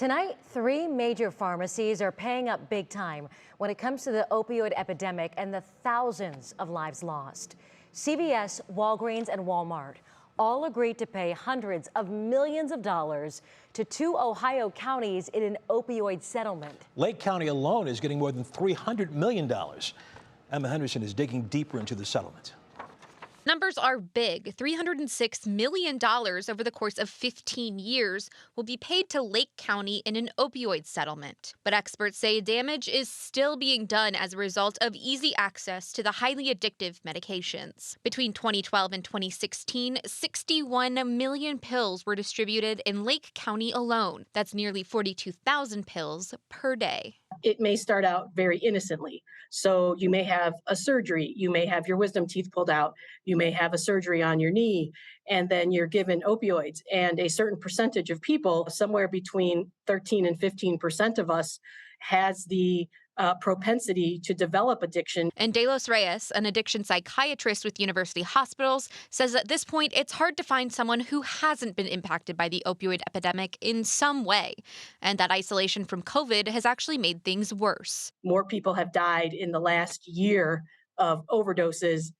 Tonight, 3 major pharmacies are paying up big time when it comes to the opioid epidemic and the thousands of lives lost. CVS, Walgreens, and Walmart all agreed to pay hundreds of millions of dollars to 2 Ohio counties in an opioid settlement. Lake County alone is getting more than $300 million. Emma Henderson is digging deeper into the settlement. Numbers are big. $306 million over the course of 15 years will be paid to Lake County in an opioid settlement. But experts say damage is still being done as a result of easy access to the highly addictive medications. Between 2012 and 2016, 61 million pills were distributed in Lake County alone. That's nearly 42,000 pills per day. It may start out very innocently. So you may have a surgery, you may have your wisdom teeth pulled out, you may have a surgery on your knee, and then you're given opioids. And a certain percentage of people, somewhere between 13 and 15% of us, has the propensity to develop addiction. And De Los Reyes, an addiction psychiatrist with University Hospitals, says at this point it's hard to find someone who hasn't been impacted by the opioid epidemic in some way. And that isolation from COVID has actually made things worse. More people have died in the last year of overdoses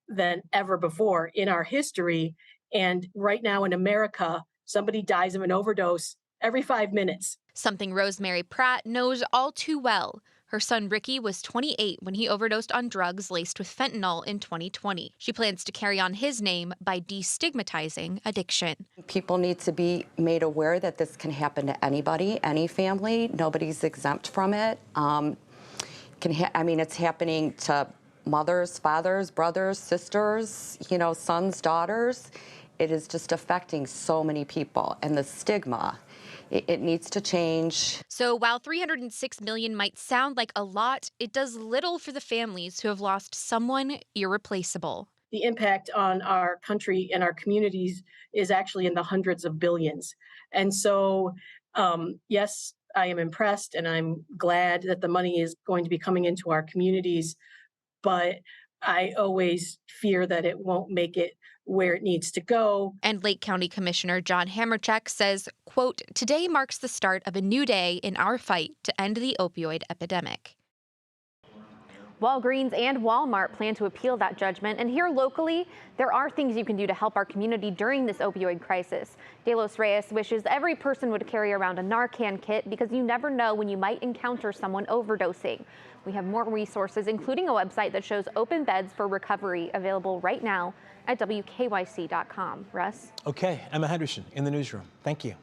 than ever before in our history. And right now in America, somebody dies of an overdose every 5 minutes. Something Rosemary Pratt knows all too well. Her son Ricky was 28 when he overdosed on drugs laced with fentanyl in 2020. She plans to carry on his name by destigmatizing addiction. People need to be made aware that this can happen to anybody, any family. Nobody's exempt from it. It's happening to mothers, fathers, brothers, sisters, sons, daughters. It is just affecting so many people, and the stigma, it needs to change. So while $306 million might sound like a lot, it does little for the families who have lost someone irreplaceable. The impact on our country and our communities is actually in the hundreds of billions. And so, yes, I am impressed and I'm glad that the money is going to be coming into our communities, but I always fear that it won't make it where it needs to go. And Lake County Commissioner John Hamercheck says, quote, "Today marks the start of a new day in our fight to end the opioid epidemic." Walgreens and Walmart plan to appeal that judgment. And here locally, there are things you can do to help our community during this opioid crisis. De Los Reyes wishes every person would carry around a Narcan kit because you never know when you might encounter someone overdosing. We have more resources, including a website that shows open beds for recovery available right now at WKYC.com. Russ? Okay, Emma Henderson in the newsroom. Thank you.